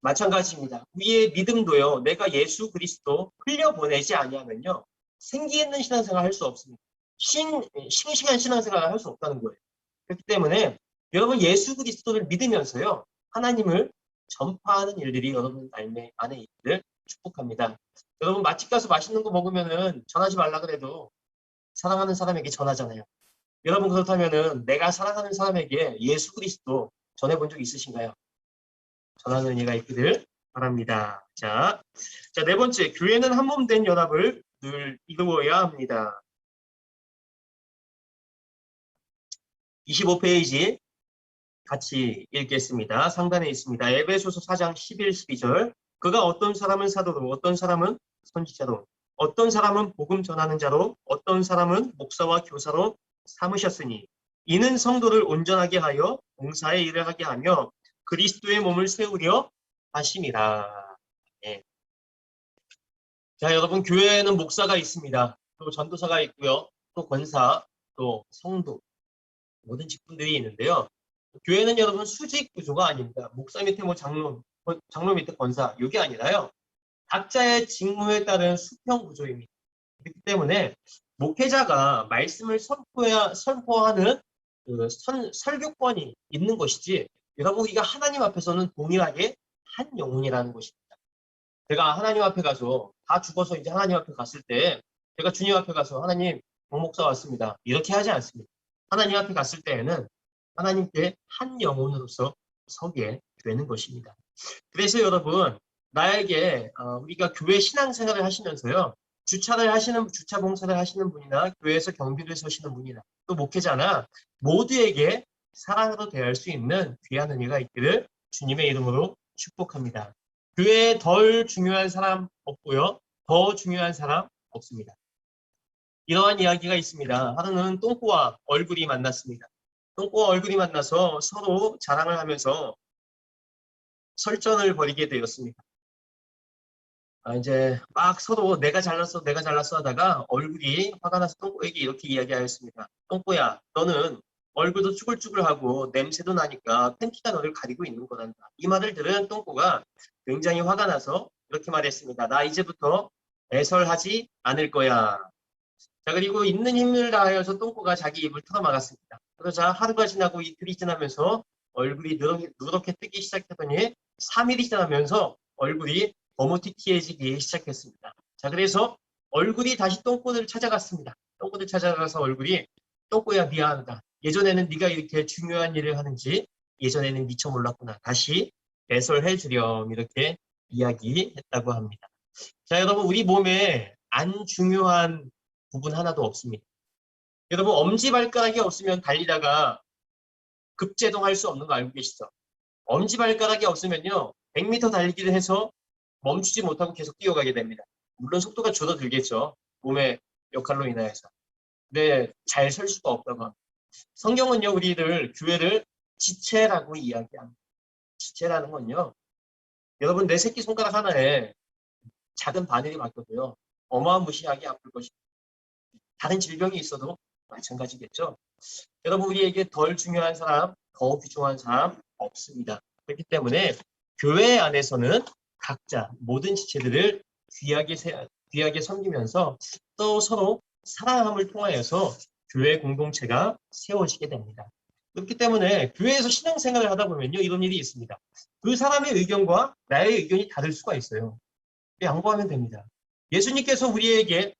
마찬가지입니다. 우리의 믿음도요, 내가 예수 그리스도 흘려보내지 아니하면요, 생기 있는 신앙생활 할 수 없습니다. 싱싱한 신앙생활을 할 수 없다는 거예요. 그렇기 때문에 여러분 예수 그리스도를 믿으면서요, 하나님을 전파하는 일들이 여러분 안에 있기를 축복합니다. 여러분 맛집 가서 맛있는 거 먹으면은 전하지 말라 그래도 사랑하는 사람에게 전하잖아요. 여러분 그렇다면은 내가 사랑하는 사람에게 예수 그리스도 전해본 적 있으신가요? 전하는 은혜가 있기를 바랍니다. 자, 네 번째, 교회는 한 몸 된 연합을 늘 이루어야 합니다. 25페이지 같이 읽겠습니다. 상단에 있습니다. 에베소서 4장 11, 12절. 그가 어떤 사람은 사도로, 어떤 사람은 선지자로, 어떤 사람은 복음 전하는 자로, 어떤 사람은 목사와 교사로 삼으셨으니 이는 성도를 온전하게 하여 봉사의 일을 하게 하며 그리스도의 몸을 세우려 하심이라. 네. 자, 여러분 교회에는 목사가 있습니다. 또 전도사가 있고요. 또 권사, 또 성도, 모든 직분들이 있는데요. 교회는 여러분 수직 구조가 아닙니다. 목사 밑에 뭐 장로 밑에 권사, 이게 아니라요. 각자의 직무에 따른 수평 구조입니다. 그렇기 때문에 목회자가 말씀을 선포하는 그 설교권이 있는 것이지, 여러분 우리가 하나님 앞에서는 동일하게 한 영혼이라는 것입니다. 제가 하나님 앞에 가서 다 죽어서 이제 하나님 앞에 갔을 때 제가 주님 앞에 가서 하나님 목사 왔습니다, 이렇게 하지 않습니다. 하나님 앞에 갔을 때에는 하나님께 한 영혼으로서 서게 되는 것입니다. 그래서 여러분 나에게 우리가 교회 신앙생활을 하시면서요, 주차 봉사를 하시는 분이나 교회에서 경비를 서시는 분이나 또 목회자나 모두에게 사랑으로 대할 수 있는 귀한 은혜가 있기를 주님의 이름으로 축복합니다. 교회에 덜 중요한 사람 없고요, 더 중요한 사람 없습니다. 이러한 이야기가 있습니다. 하루는 똥꼬와 얼굴이 만났습니다. 똥꼬와 얼굴이 만나서 서로 자랑을 하면서 설전을 벌이게 되었습니다. 이제 막 서로 내가 잘났어 하다가 얼굴이 화가 나서 똥꼬에게 이렇게 이야기하였습니다. 똥꼬야, 너는 얼굴도 쭈글쭈글하고 냄새도 나니까 팬티가 너를 가리고 있는 거란다. 이 말을 들은 똥꼬가 굉장히 화가 나서 이렇게 말했습니다. 나 이제부터 애설하지 않을 거야. 자, 그리고 있는 힘을 다하여서 똥꼬가 자기 입을 털어막았습니다. 그러자 하루가 지나고 이틀이 지나면서 얼굴이 누렇게 뜨기 시작하더니 3일이 지나면서 얼굴이 거무튀튀해지기 시작했습니다. 자, 그래서 얼굴이 다시 똥꼬를 찾아갔습니다. 똥꼬를 찾아가서 얼굴이 똥꼬야 미안하다. 예전에는 네가 이렇게 중요한 일을 하는지 예전에는 미처 몰랐구나. 다시 배설해 주렴, 이렇게 이야기했다고 합니다. 자, 여러분 우리 몸에 안 중요한 부분 하나도 없습니다. 여러분 엄지발가락이 없으면 달리다가 급제동할 수 없는 거 알고 계시죠? 엄지발가락이 없으면요 100m 달리기를 해서 멈추지 못하고 계속 뛰어가게 됩니다. 물론 속도가 줄어들겠죠, 몸의 역할로 인하여서. 근데 잘 설 수가 없다고 합니다. 성경은요 우리를 교회를 지체라고 이야기합니다. 지체라는 건요, 여러분 내 새끼손가락 하나에 작은 바늘이 맞고도요 어마무시하게 아플 것입니다. 다른 질병이 있어도 마찬가지겠죠. 여러분 우리에게 덜 중요한 사람, 더 귀중한 사람 없습니다. 그렇기 때문에 교회 안에서는 각자 모든 지체들을 귀하게 섬기면서 또 서로 사랑함을 통하여서 교회 공동체가 세워지게 됩니다. 그렇기 때문에 교회에서 신앙생활을 하다 보면요 이런 일이 있습니다. 그 사람의 의견과 나의 의견이 다를 수가 있어요. 양보하면 됩니다. 예수님께서 우리에게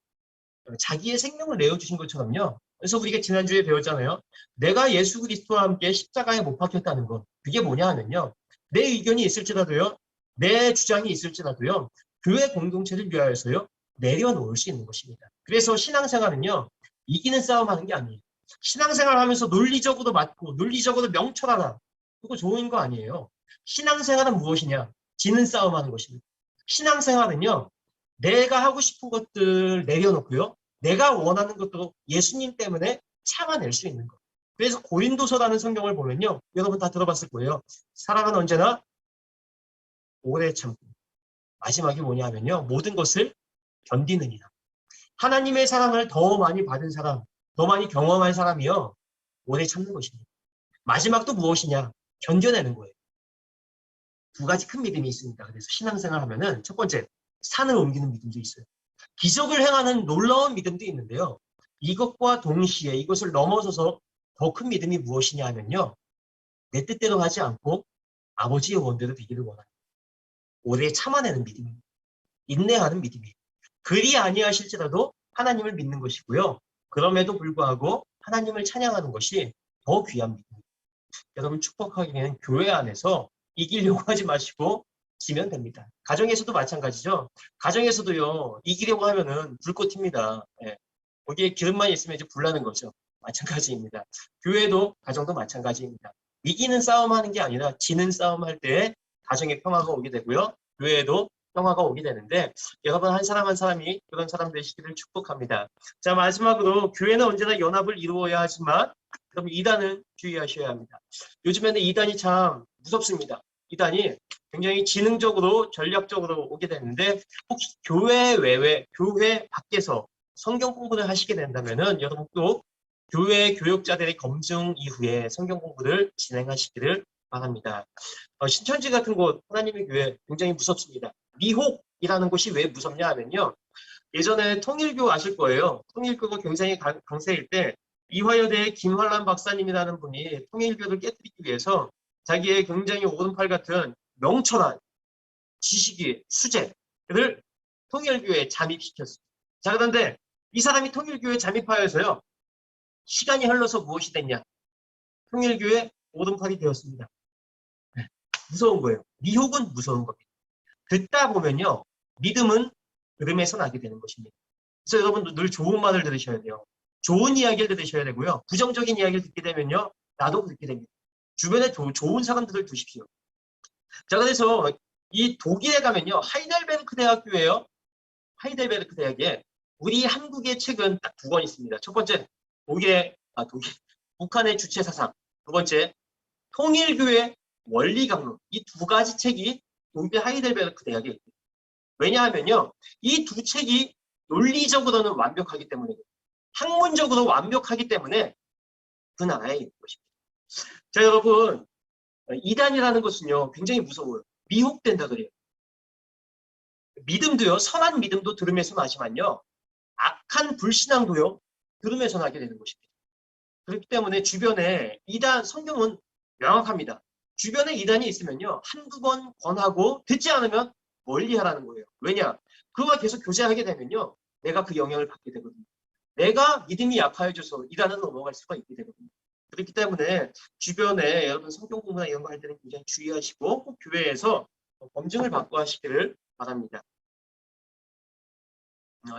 자기의 생명을 내어주신 것처럼요. 그래서 우리가 지난주에 배웠잖아요. 내가 예수 그리스도와 함께 십자가에 못 박혔다는 것. 그게 뭐냐 하면요. 내 의견이 있을지라도요. 내 주장이 있을지라도요. 교회 공동체를 위하여서요. 내려놓을 수 있는 것입니다. 그래서 신앙생활은요. 이기는 싸움하는 게 아니에요. 신앙생활 하면서 논리적으로 맞고 논리적으로 명철하라. 그거 좋은 거 아니에요. 신앙생활은 무엇이냐? 지는 싸움하는 것입니다. 신앙생활은요. 내가 하고 싶은 것들 내려놓고요. 내가 원하는 것도 예수님 때문에 참아낼 수 있는 것. 그래서 고린도서라는 성경을 보면요. 여러분 다 들어봤을 거예요. 사랑은 언제나 오래 참고 마지막이 뭐냐면요. 모든 것을 견디느니라. 하나님의 사랑을 더 많이 받은 사람, 더 많이 경험한 사람이요. 오래 참는 것입니다. 마지막도 무엇이냐? 견뎌내는 거예요. 두 가지 큰 믿음이 있습니다. 그래서 신앙생활 하면은 첫 번째, 산을 옮기는 믿음도 있어요. 기적을 행하는 놀라운 믿음도 있는데요. 이것과 동시에 이것을 넘어서서 더 큰 믿음이 무엇이냐 하면요. 내 뜻대로 하지 않고 아버지의 원대로 되기를 원합니다. 오래 참아내는 믿음입니다. 인내하는 믿음이에요. 그리 아니하실지라도 하나님을 믿는 것이고요. 그럼에도 불구하고 하나님을 찬양하는 것이 더 귀한 믿음입니다. 여러분 축복하기에는 교회 안에서 이기려고 하지 마시고 지면 됩니다. 가정에서도 마찬가지죠. 가정에서도요. 이기려고 하면은 불꽃 튑니다. 예. 거기에 기름만 있으면 이제 불나는 거죠. 마찬가지입니다. 교회도 가정도 마찬가지입니다. 이기는 싸움하는 게 아니라 지는 싸움할 때 가정에 평화가 오게 되고요. 교회에도 평화가 오게 되는데 여러분 한 사람 한 사람이 그런 사람 되시기를 축복합니다. 자 마지막으로 교회는 언제나 연합을 이루어야 하지만 그럼 이단은 주의하셔야 합니다. 요즘에는 이단이 참 무섭습니다. 이단이 굉장히 지능적으로 전략적으로 오게 되는데 혹시 교회 외에 교회 밖에서 성경 공부를 하시게 된다면은 여러분 또 교회 교육자들의 검증 이후에 성경 공부를 진행하시기를 바랍니다. 신천지 같은 곳 하나님의 교회 굉장히 무섭습니다. 미혹이라는 곳이 왜 무섭냐 하면요. 예전에 통일교 아실 거예요. 통일교가 굉장히 강세일 때 이화여대의 김환란 박사님이라는 분이 통일교를 깨뜨리기 위해서 자기의 굉장히 오른팔 같은 명철한 지식이 수재를 통일교에 잠입시켰습니다. 자 그런데 이 사람이 통일교에 잠입하여서요. 시간이 흘러서 무엇이 됐냐. 통일교의 오른팔이 되었습니다. 네, 무서운 거예요. 미혹은 무서운 겁니다. 듣다 보면요. 믿음은 들음에서 나게 되는 것입니다. 그래서 여러분 늘 좋은 말을 들으셔야 돼요. 좋은 이야기를 들으셔야 되고요. 부정적인 이야기를 듣게 되면요. 나도 그렇게 됩니다. 주변에 좋은 사람들을 두십시오. 자, 그래서 이 독일에 가면요. 하이델베르크 대학교예요. 하이델베르크 대학에 우리 한국의 책은 딱 두 권 있습니다. 첫 번째, 북한의 주체 사상. 두 번째, 통일교의 원리 강론. 이 두 가지 책이 독일 하이델베르크 대학에 있습니다. 왜냐하면요. 이 두 책이 논리적으로는 완벽하기 때문에 학문적으로 완벽하기 때문에 그 나라에 있는 것입니다. 자 여러분 이단이라는 것은요 굉장히 무서워요. 미혹된다 그래요. 믿음도요 선한 믿음도 들음에서 나지만요 악한 불신앙도요 들음에서 나게 되는 것입니다. 그렇기 때문에 주변에 이단 성경은 명확합니다. 주변에 이단이 있으면요 한두 번 권하고 듣지 않으면 멀리하라는 거예요. 왜냐? 그와 계속 교제하게 되면요 내가 그 영향을 받게 되거든요. 내가 믿음이 약해져서 이단은 넘어갈 수가 있게 되거든요. 그렇기 때문에 주변에 여러분 성경 공부나 이런 거 할 때는 굉장히 주의하시고 꼭 교회에서 검증을 받고 하시기를 바랍니다.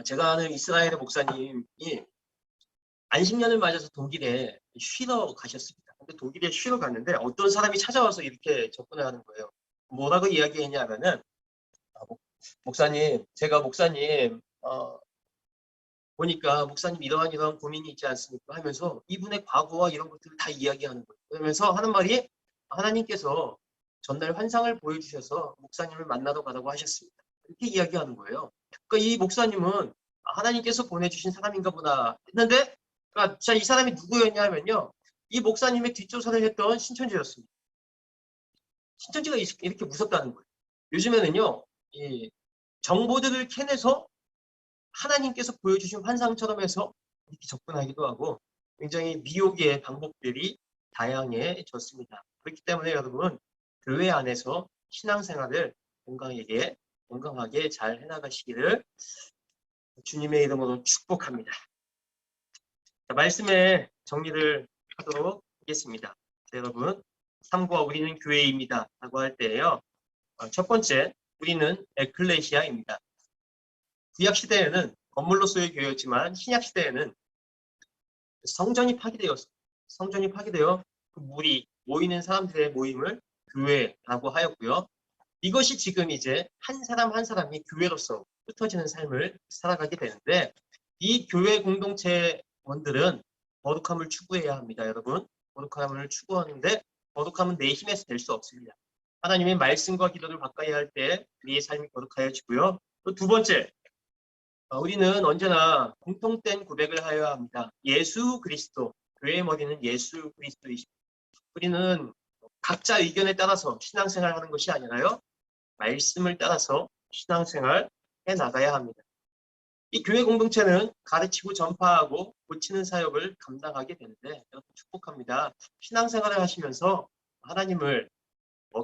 제가 아는 이스라엘의 목사님이 안식년을 맞아서 독일에 쉬러 가셨습니다. 근데 독일에 쉬러 갔는데 어떤 사람이 찾아와서 이렇게 접근을 하는 거예요. 뭐라고 이야기했냐면은 목사님, 제가 목사님 보니까 목사님 이러한 고민이 있지 않습니까? 하면서 이분의 과거와 이런 것들을 다 이야기하는 거예요. 그러면서 하는 말이 하나님께서 전날 환상을 보여주셔서 목사님을 만나러 가라고 하셨습니다. 이렇게 이야기하는 거예요. 그러니까 이 목사님은 하나님께서 보내주신 사람인가 보다 했는데 그러니까 이 사람이 누구였냐 하면요. 이 목사님의 뒷조사를 했던 신천지였습니다. 신천지가 이렇게 무섭다는 거예요. 요즘에는요. 이 정보들을 캐내서 하나님께서 보여주신 환상처럼 해서 이렇게 접근하기도 하고 굉장히 미혹의 방법들이 다양해졌습니다. 그렇기 때문에 여러분 교회 안에서 신앙생활을 건강하게 잘 해나가시기를 주님의 이름으로 축복합니다. 자, 말씀의 정리를 하도록 하겠습니다. 여러분 삶과 우리는 교회입니다 라고 할 때에요. 첫 번째 우리는 에클레시아입니다. 구약시대에는 건물로서의 교회였지만 신약시대에는 성전이 파괴되었습니다. 성전이 파괴되어 그 무리 모이는 사람들의 모임을 교회라고 하였고요. 이것이 지금 이제 한 사람 한 사람이 교회로서 흩어지는 삶을 살아가게 되는데 이 교회 공동체원들은 거룩함을 추구해야 합니다. 여러분. 거룩함을 추구하는데 거룩함은 내 힘에서 될 수 없습니다. 하나님의 말씀과 기도를 가까이 할 때 우리의 삶이 거룩하여지고요. 또 두 번째, 우리는 언제나 공통된 고백을 하여야 합니다. 예수 그리스도, 교회의 머리는 예수 그리스도이십니다. 우리는 각자 의견에 따라서 신앙생활 하는 것이 아니라요. 말씀을 따라서 신앙생활 해 나가야 합니다. 이 교회 공동체는 가르치고 전파하고 고치는 사역을 감당하게 되는데 여러분 축복합니다. 신앙생활을 하시면서 하나님을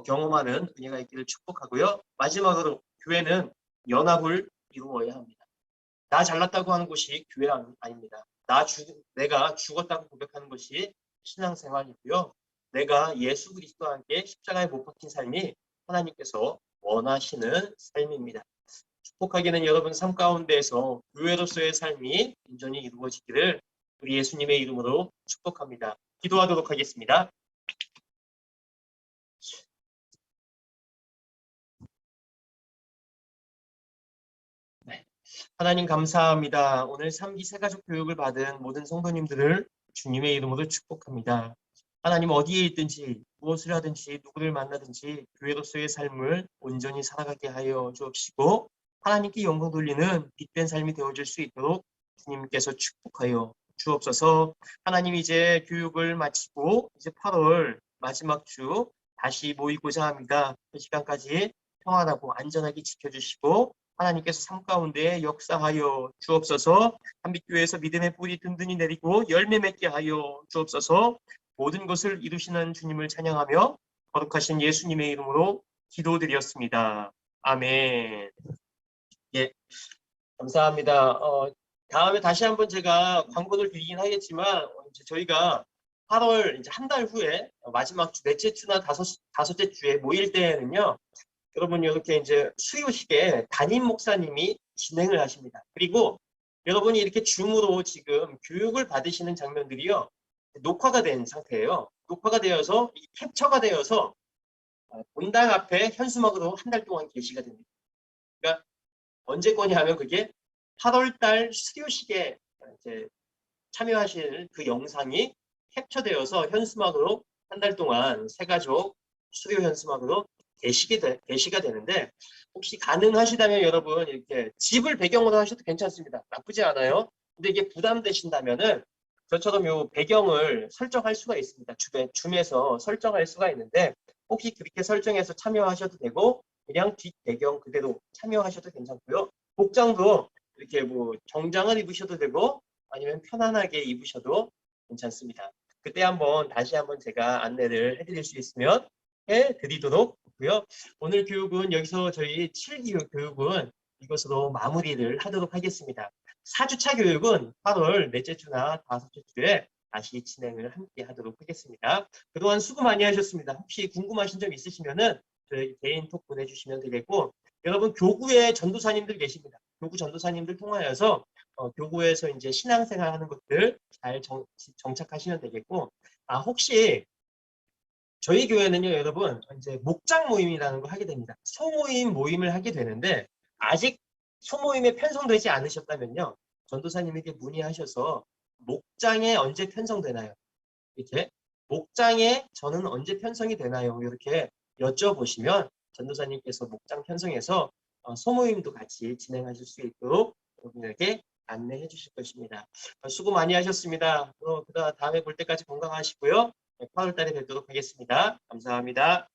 경험하는 은혜가 있기를 축복하고요. 마지막으로 교회는 연합을 이루어야 합니다. 나 잘났다고 하는 것이 교회 아닙니다. 내가 죽었다고 고백하는 것이 신앙생활이고요. 내가 예수 그리스도와 함께 십자가에 못 박힌 삶이 하나님께서 원하시는 삶입니다. 축복하기는 여러분 삶 가운데에서 교회로서의 삶이 온전히 이루어지기를 우리 예수님의 이름으로 축복합니다. 기도하도록 하겠습니다. 네. 하나님 감사합니다. 오늘 3기 새가족 교육을 받은 모든 성도님들을 주님의 이름으로 축복합니다. 하나님 어디에 있든지 무엇을 하든지 누구를 만나든지 교회로서의 삶을 온전히 살아가게 하여 주옵시고 하나님께 영광 돌리는 빛된 삶이 되어질 수 있도록 주님께서 축복하여 주옵소서. 하나님 이제 교육을 마치고 이제 8월 마지막 주 다시 모이고자 합니다. 그 시간까지 평안하고 안전하게 지켜주시고 하나님께서 삶 가운데 역사하여 주옵소서. 한빛교회에서 믿음의 뿌리 든든히 내리고 열매 맺게 하여 주옵소서. 모든 것을 이루시는 주님을 찬양하며 거룩하신 예수님의 이름으로 기도드렸습니다. 아멘. 예, 감사합니다. 다음에 다시 한번 제가 광고를 드리긴 하겠지만 이제 저희가 8월 이제 한 달 후에 마지막 주 넷째 주나 다섯째 주에 모일 때에는요. 여러분 이렇게 이제 수요식에 담임 목사님이 진행을 하십니다. 그리고 여러분이 이렇게 줌으로 지금 교육을 받으시는 장면들이요. 녹화가 된 상태예요. 녹화가 되어서 캡처가 되어서 본당 앞에 현수막으로 한 달 동안 게시가 됩니다. 그러니까 언제 거냐면 그게 8월달 수료식에 이제 참여하실 그 영상이 캡처되어서 현수막으로 한 달 동안 새가족 수료 현수막으로 게시가 되는데 혹시 가능하시다면 여러분 이렇게 집을 배경으로 하셔도 괜찮습니다. 나쁘지 않아요. 근데 이게 부담되신다면은 저처럼 요 배경을 설정할 수가 있습니다. 줌에서 설정할 수가 있는데 혹시 그렇게 설정해서 참여하셔도 되고 그냥 뒷 배경 그대로 참여하셔도 괜찮고요. 복장도 이렇게 뭐 정장을 입으셔도 되고 아니면 편안하게 입으셔도 괜찮습니다. 그때 다시 한번 제가 안내를 해드릴 수 있으면 해드리도록 하고요. 오늘 교육은 여기서 저희 7기 교육은 이것으로 마무리를 하도록 하겠습니다. 4주차 교육은 8월 넷째 주나 다섯째 주에 다시 진행을 함께 하도록 하겠습니다. 그동안 수고 많이 하셨습니다. 혹시 궁금하신 점 있으시면은 저희 개인 톡 보내주시면 되겠고 여러분 교구에 전도사님들 계십니다. 교구 전도사님들 통하여서 교구에서 이제 신앙생활 하는 것들 잘 정착하시면 되겠고 혹시 저희 교회는요 여러분 이제 목장 모임이라는 걸 하게 됩니다. 소모임을 하게 되는데 아직 소모임에 편성되지 않으셨다면요 전도사님에게 문의하셔서 목장에 언제 편성되나요? 이렇게 목장에 저는 언제 편성이 되나요? 이렇게 여쭤보시면 전도사님께서 목장 편성해서 소모임도 같이 진행하실 수 있도록 여러분에게 안내해 주실 것입니다. 수고 많이 하셨습니다. 다음에 볼 때까지 건강하시고요. 8월 달에 뵙도록 하겠습니다. 감사합니다.